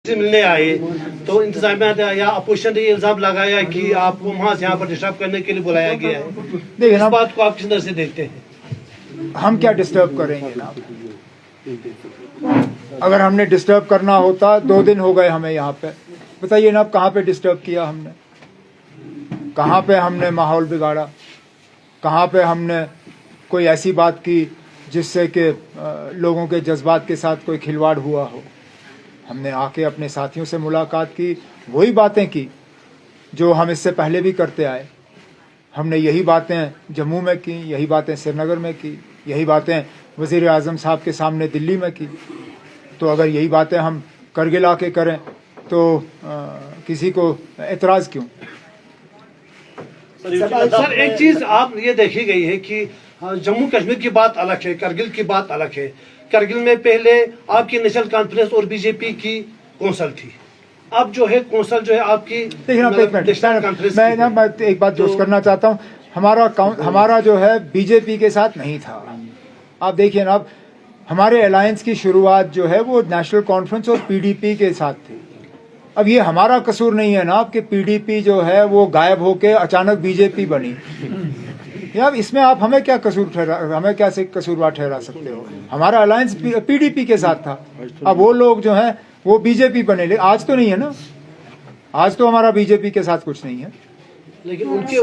से मिलने आए तो इंतजामिया या अपोजिशन ने इल्जाम लगाया कि आपको वहाँ से यहाँ पर डिस्टर्ब करने के लिए बुलाया गया है। देखिए इस ना, बात को आप किस तरह से देखते हैं? हम क्या डिस्टर्ब करेंगे ना? अगर हमने डिस्टर्ब करना होता, 2 दिन हो गए हमें यहाँ पे, बताइए ना, अब कहाँ पे डिस्टर्ब किया हमने? कहाँ पे हमने माहौल बिगाड़ा? कहाँ पे हमने कोई ऐसी बात की जिससे कि लोगों के जज्बात के साथ कोई खिलवाड़ हुआ हो? हमने आके अपने साथियों से मुलाकात की, वही बातें की जो हम इससे पहले भी करते आए। हमने यही बातें जम्मू में की, यही बातें श्रीनगर में की, यही बातें वज़ीर आज़म साहब के सामने दिल्ली में की। तो अगर यही बातें हम करगिल आके करें तो किसी को एतराज़ क्यों? सर एक चीज आप ये देखी गई है कि जम्मू कश्मीर की बात अलग है, करगिल की बात अलग है। करगिल में पहले आपकी नेशनल कॉन्फ्रेंस और बीजेपी की कौंसल थी, अब जो है कौंसल जो है आपकी नेशनल कॉन्फ्रेंस। मैं एक बात दोस्त करना चाहता हूँ, हमारा जो है बीजेपी के साथ नहीं था। आप देखिए ना, अब हमारे अलायंस की शुरुआत जो है वो नेशनल कॉन्फ्रेंस और पीडीपी के साथ थी। अब ये हमारा कसूर नहीं है ना कि पीडीपी जो है वो गायब होके अचानक बीजेपी बनी। यार इसमें आप हमें क्या कसूरवार ठहरा सकते हो? हमारा अलायंस पीडीपी के साथ था, अब वो लोग जो हैं वो बीजेपी बने। आज तो नहीं है ना, आज तो हमारा बीजेपी के साथ कुछ नहीं है। लेकिन उनके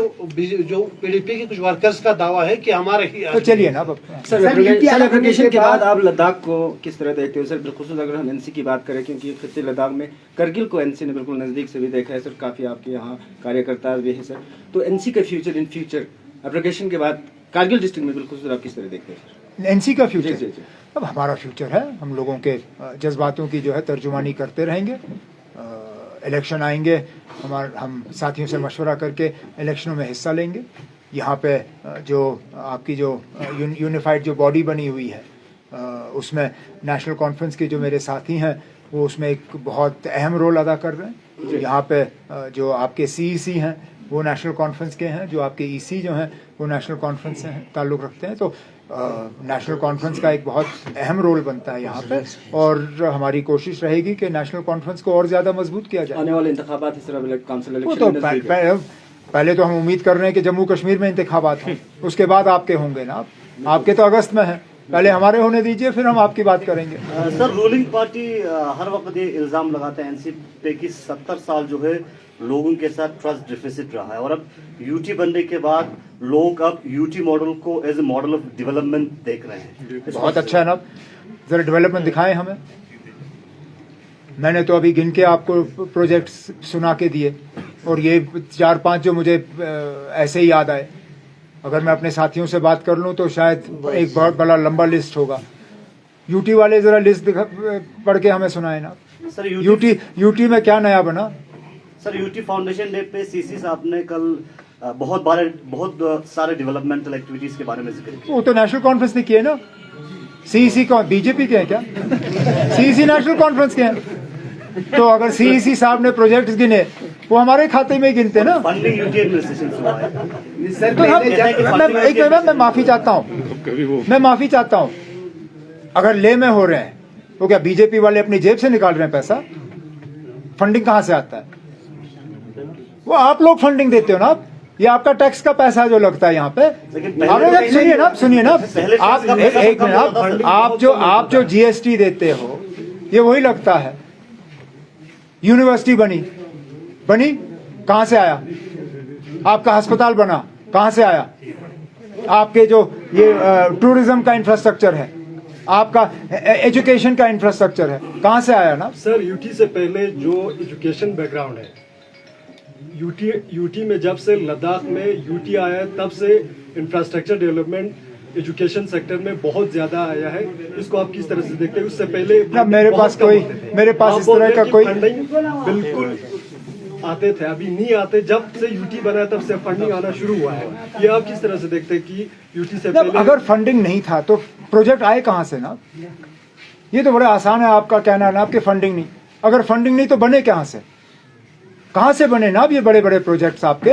जो पीडीपी के कुछ वर्कर्स का दावा है कि हमारे ही। तो चलिए ना, सर एप्लीकेशन के बाद आप लद्दाख को किस तरह देखते हो सर? बिल्कुल अगर हम एनसी की बात करें, क्योंकि खित्ते लद्दाख में करगिल को एनसी ने बिल्कुल नजदीक से भी देखा है सर, काफी आपके यहाँ कार्यकर्ता भी है सर, तो एनसी का फ्यूचर इन फ्यूचर एप्लीकेशन के बाद कारगिल डिस्ट्रिक्ट में बिल्कुल सर आप किस तरह देखते हैं सर? एनसी का फ्यूचर? अब हमारा फ्यूचर है, हम लोगों के जज्बातों की जो है तर्जुमानी करते रहेंगे। इलेक्शन आएंगे, हम साथियों से मशवरा करके इलेक्शनों में हिस्सा लेंगे। यहाँ पे जो आपकी जो यूनिफाइड जो बॉडी बनी हुई है उसमें नेशनल कॉन्फ्रेंस के जो मेरे साथी हैं वो उसमें एक बहुत अहम रोल अदा कर रहे हैं। यहाँ पे जो आपके सीईसी हैं वो नेशनल कॉन्फ्रेंस के हैं, जो आपके ईसी जो हैं वो नेशनल कॉन्फ्रेंस से ताल्लुक़ रखते हैं। तो नेशनल कॉन्फ्रेंस का एक बहुत अहम रोल बनता है यहाँ पे, और हमारी कोशिश रहेगी कि नेशनल कॉन्फ्रेंस को और ज़्यादा मजबूत किया जाए। आने वाले इंतखाबात इस तरह काउंसिल वो तो पहले तो हम उम्मीद कर रहे हैं कि जम्मू कश्मीर में इंतखाबात हों, उसके बाद आपके होंगे ना। आपके तो अगस्त में है, पहले हमारे होने दीजिए, फिर हम आपकी बात करेंगे। सर रूलिंग पार्टी हर वक्त ये इल्जाम लगाते हैं एनसी पे कि 70 साल जो है लोगों के साथ ट्रस्ट डिफिसिट रहा है, और अब यूटी बनने के बाद लोग अब यूटी मॉडल को as a model of development देख रहे हैं। बहुत अच्छा है ना, जरा डेवलपमेंट दिखाएं हमें। मैंने तो अभी गिन के आपको प्रोजेक्ट्स सुना के दिए, और ये 4-5 जो मुझे ऐसे ही याद आए। अगर मैं अपने साथियों से बात कर लूं तो शायद एक बहुत बड़ा लंबा लिस्ट होगा। यूटी वाले जरा लिस्ट पढ़ के हमें सुनाए ना। सर यूटी में क्या नया बना? सर यूटी फाउंडेशन डे पे सीसी साहब ने कल बहुत सारे डेवलपमेंटल एक्टिविटीज के बारे में जिक्र किया। वो तो नेशनल कॉन्फ्रेंस ने किए ना। सीईसी कौन, बीजेपी के हैं क्या? सीईसी नेशनल कॉन्फ्रेंस के हैं। तो अगर सीईसी साहब ने प्रोजेक्ट्स गिने वो हमारे खाते में गिनते ना। फंडिंग यूटी एडमिनिस्ट्रेशन से हुआ है। तो मैं माफी चाहता हूँ, अगर ले में हो रहे हैं तो क्या बीजेपी वाले अपनी जेब से निकाल रहे हैं पैसा? फंडिंग कहाँ से आता है? वो आप लोग फंडिंग देते हो ना। आप, ये आपका टैक्स का पैसा जो लगता है यहाँ पे। सुनिए ना, आप एक मिनट, आप जो जीएसटी देते हो ये वही लगता है। यूनिवर्सिटी बनी कहाँ से आया? आपका अस्पताल बना कहाँ से आया? आपके जो ये टूरिज्म का इंफ्रास्ट्रक्चर है, आपका एजुकेशन का इंफ्रास्ट्रक्चर है, कहाँ से आया ना? सर यूटी से पहले जो एजुकेशन बैकग्राउंड है, यूटी में जब से लद्दाख में यूटी आया है तब से इंफ्रास्ट्रक्चर डेवलपमेंट एजुकेशन सेक्टर में बहुत ज्यादा आया है। इसको आप किस तरह से देखते हैं? उससे पहले मेरे पास इस तरह का कोई बिल्कुल आते थे, अभी नहीं आते। जब से यूटी बना तब से फंडिंग आना शुरू हुआ है। ये आप किस तरह से देखते हैं कि यूटी से पहले अगर फंडिंग नहीं था तो प्रोजेक्ट आए कहाँ से ना? ये तो बड़ा आसान है आपका कहना ना, आपके फंडिंग नहीं। अगर फंडिंग नहीं तो बने कहाँ से बने ना? अब ये बड़े बड़े प्रोजेक्ट्स आपके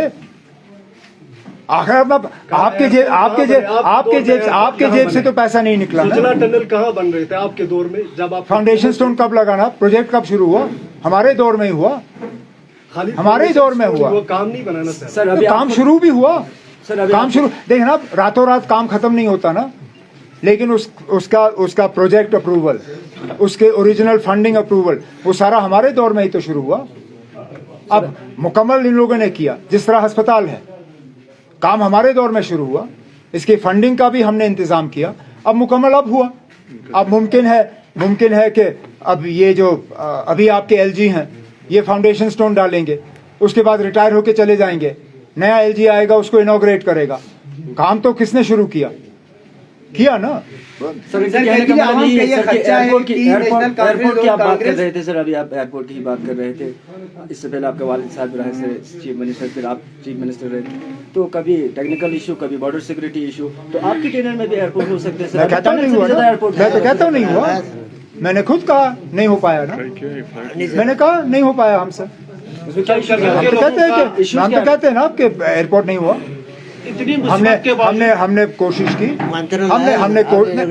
आखिर आपके जेब से तो पैसा नहीं निकला। टनल कहाँ बन रहे थे आपके दौर में? जब आप फाउंडेशन स्टोन कब लगा ना? प्रोजेक्ट कब शुरू हुआ? हमारे दौर में ही हुआ, खाली हमारे ही दौर में हुआ। वो काम नहीं बनाना सर। सर तो अभी काम आपको- शुरू भी हुआ, सर अभी काम आपको- शुरू, देखिए ना, रातों रात काम खत्म नहीं होता ना, लेकिन उसका प्रोजेक्ट अप्रूवल, उसके ओरिजिनल फंडिंग अप्रूवल, वो सारा हमारे दौर में ही तो शुरू हुआ। अब मुकम्मल इन लोगों ने किया, जिस तरह अस्पताल है, काम हमारे दौर में शुरू हुआ, इसकी फंडिंग का भी हमने इंतजाम किया, अब मुकम्मल अब हुआ। अब मुमकिन है कि अब ये जो अभी आपके एलजी हैं, ये फाउंडेशन स्टोन डालेंगे, उसके बाद रिटायर होके चले जाएंगे, नया एलजी आएगा, उसको इनॉग्रेट करेगा। काम तो किसने शुरू किया ना। सर सर, कहने का लेकिन मतलब आवाम यही का है ये सर कि खर्चा है एयरपोर्ट कि की नेशनल कांफ्रेंस की आप और बात कर कांग्रेस- रहे थे सर, अभी आप एयरपोर्ट की ही बात कर रहे थे। इससे पहले आपके वालिद साहब रहे थे चीफ मिनिस्टर, फिर आप चीफ मिनिस्टर रहे थे, तो कभी टेक्निकल इशू, कभी बॉर्डर सिक्योरिटी इशू, तो आपके टेनर में भी एयरपोर्ट हो सकते हैं सर। मैं कहता हूं नहीं हुआ ना, मैं तो कहता हूं नहीं हुआ, मैंने खुद कहा नहीं हो पाया ना, मैंने कहा नहीं हो पाया हमसे। उसमें क्या इशू हम तो कहते हैं कि हम तो कहते हैं ना कि एयरपोर्ट नहीं हुआ। इतनी हमने मुसीबत के बाद हमने कोशिश की,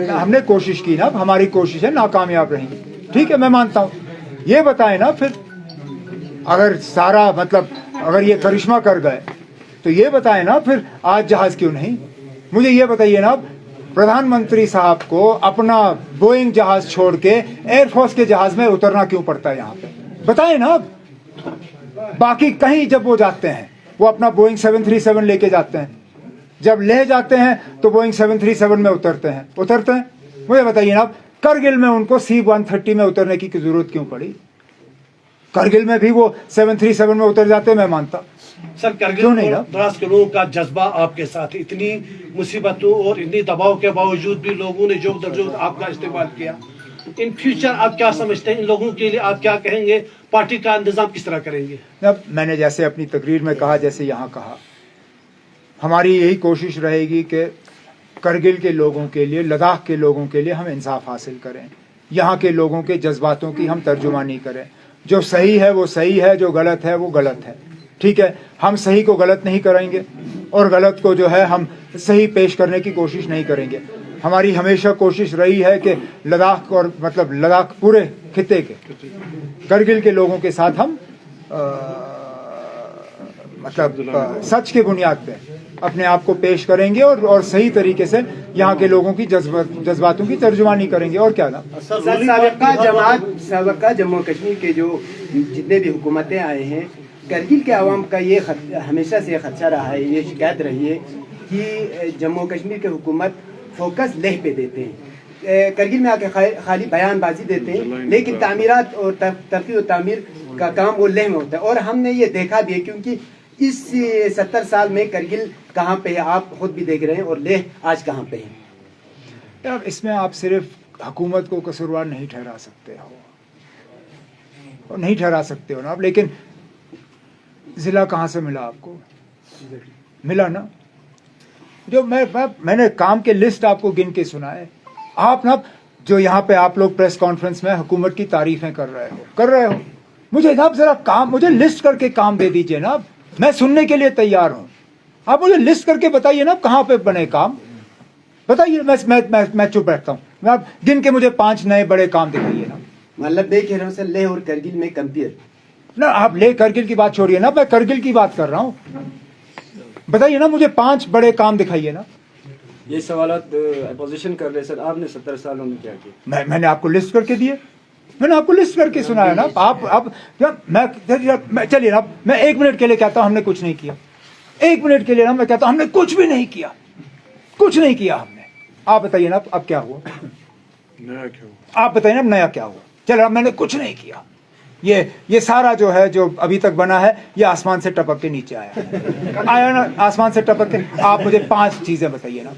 हमने कोशिश की ना, हमारी कोशिश है नाकामयाब रही, ठीक है, मैं मानता हूँ। ये बताएं ना फिर, अगर सारा मतलब अगर ये करिश्मा कर गए तो ये बताएं ना फिर आज जहाज क्यों नहीं। मुझे ये बताइए ना, प्रधानमंत्री साहब को अपना बोइंग जहाज छोड़ के एयरफोर्स के जहाज में उतरना क्यों पड़ता है यहाँ पे, बताएं ना। बाकी कहीं जब वो जाते हैं, वो अपना बोइंग 737 लेके जाते हैं, जब ले जाते हैं तो बोइंग 737 में उतरते हैं। मुझे बताइए ना, करगिल में उनको C-130 में उतरने की जरूरत क्यों पड़ी? करगिल में भी वो 737 में उतर जाते, मैं मानता। सर, करगिल क्यों नहीं और ना? द्रास के लोगों का जज्बा आपके साथ है। इतनी मुसीबतों और इतनी दबाव के बावजूद भी लोगों ने जोक दर जोक आपका इस्तेमाल किया। इन फ्यूचर आप क्या समझते हैं, इन लोगों के लिए आप क्या कहेंगे, पार्टी का इंतजाम किस तरह करेंगे? अब मैंने जैसे अपनी तकरीर में कहा, जैसे यहाँ कहा, हमारी यही कोशिश रहेगी कि करगिल के लोगों के लिए, लद्दाख के लोगों के लिए हम इंसाफ हासिल करें, यहाँ के लोगों के जज्बातों की हम तर्जुमानी करें। जो सही है वो सही है, जो गलत है वो गलत है, ठीक है। हम सही को गलत नहीं करेंगे और गलत को जो है हम सही पेश करने की कोशिश नहीं करेंगे। हमारी हमेशा कोशिश रही है कि लद्दाख और मतलब लद्दाख पूरे खित्ते के, करगिल के लोगों के साथ हम सच के बुनियाद पे अपने आप को पेश करेंगे और सही तरीके से यहाँ के लोगों की जज्बातों की तर्जुमानी करेंगे, और क्या ना। सर, साबिका जम्मू कश्मीर के जो जितने भी हुकूमतें आए हैं, करगिल के आवाम का ये हमेशा से खदशा रहा है, ये शिकायत रही है कि जम्मू कश्मीर के हुकूमत फोकस लेह पे देते हैं, करगिल में आके खाली बयानबाजी देते हैं, लेकिन तामीरात और तरक्की और तामीर का काम वो लेह में होता है। और हमने ये देखा भी है, क्योंकि इस 70 साल में करगिल कहाँ पे है आप खुद भी देख रहे हैं, और लेह आज कहाँ पे है। यार, इसमें आप सिर्फ हुकूमत को कसूरवार नहीं ठहरा सकते हो ना आप, लेकिन जिला कहाँ से मिला आपको? मिला ना, जो मैंने काम के लिस्ट आपको गिन के सुनाए। आप ना जो यहाँ पे आप लोग प्रेस कॉन्फ्रेंस में हुकूमत की तारीफें कर रहे हो, मुझे आप जरा काम, मुझे लिस्ट करके काम दे दीजिए ना, मैं सुनने के लिए तैयार हूँ। आप मुझे लिस्ट करके बताइए ना कहाँ पे बने काम, बताइए। मैं चुप बैठता हूँ, आप गिन के मुझे 5 नए बड़े काम दिखाइए ना। मतलब देख रहे हो सर, लेह और करगिल में कंपेयर ना, आप ले करगिल की बात छोड़िए ना, मैं करगिल की बात कर रहा हूँ। बताइए ना, मुझे 5 बड़े काम दिखाइए ना। ये सवालात अपोजिशन कर रहे सर, आपने 70 सालों में क्या किया? मैंने आपको लिस्ट करके दिए, मैंने आपको लिस्ट करके सुनाया ना। आप मैं चलिए ना, मैं 1 मिनट के लिए कहता हूँ हमने कुछ नहीं किया, 1 मिनट के लिए ना मैं कहता हूँ हमने कुछ भी नहीं किया, कुछ नहीं किया हमने। आप बताइए ना अब क्या हुआ, नया क्या हुआ? आप बताइए ना नया क्या हुआ। चलो, मैंने कुछ नहीं किया, ये सारा जो है जो अभी तक बना है, ये आसमान से टपक के नीचे आया ना, आसमान से टपक के। आप मुझे 5 चीजें बताइए ना।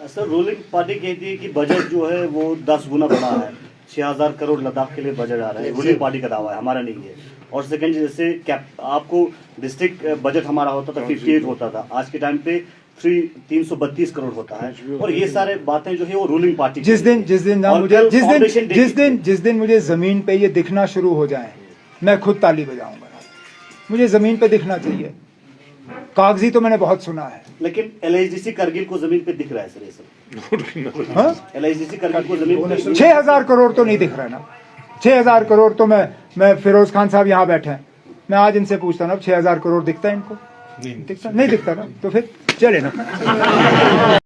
सर, रूलिंग पार्टी कहती है कि बजट जो है वो 10 गुना बढ़ा है, 6000 करोड़ लद्दाख के लिए बजट आ रहा है, रूलिंग पार्टी का दावा है, हमारा नहीं है। और सेकंड, जैसे आपको डिस्ट्रिक्ट बजट हमारा होता था 58 होता था, आज के टाइम पे 332 करोड़ होता है। और ये सारे बातें जो है वो रूलिंग पार्टी जिस दिन मुझे जमीन पे ये दिखना शुरू हो जाए, मैं खुद ताली बजाऊंगा। मुझे जमीन पे दिखना चाहिए, कागजी तो मैंने बहुत सुना है, लेकिन LHDC करगिल को जमीन पे दिख रहा है सर, ये सब हाँ? LHDC करगिल को जमीन पे 6000 करोड़ तो नहीं दिख रहा है ना, 6000 करोड़ तो मैं मैं फिरोज खान साहब यहाँ बैठे हैं, मैं आज इनसे पूछता ना, अब 6,000 करोड़ दिखता है इनको? नहीं दिखता ना, तो फिर चले ना।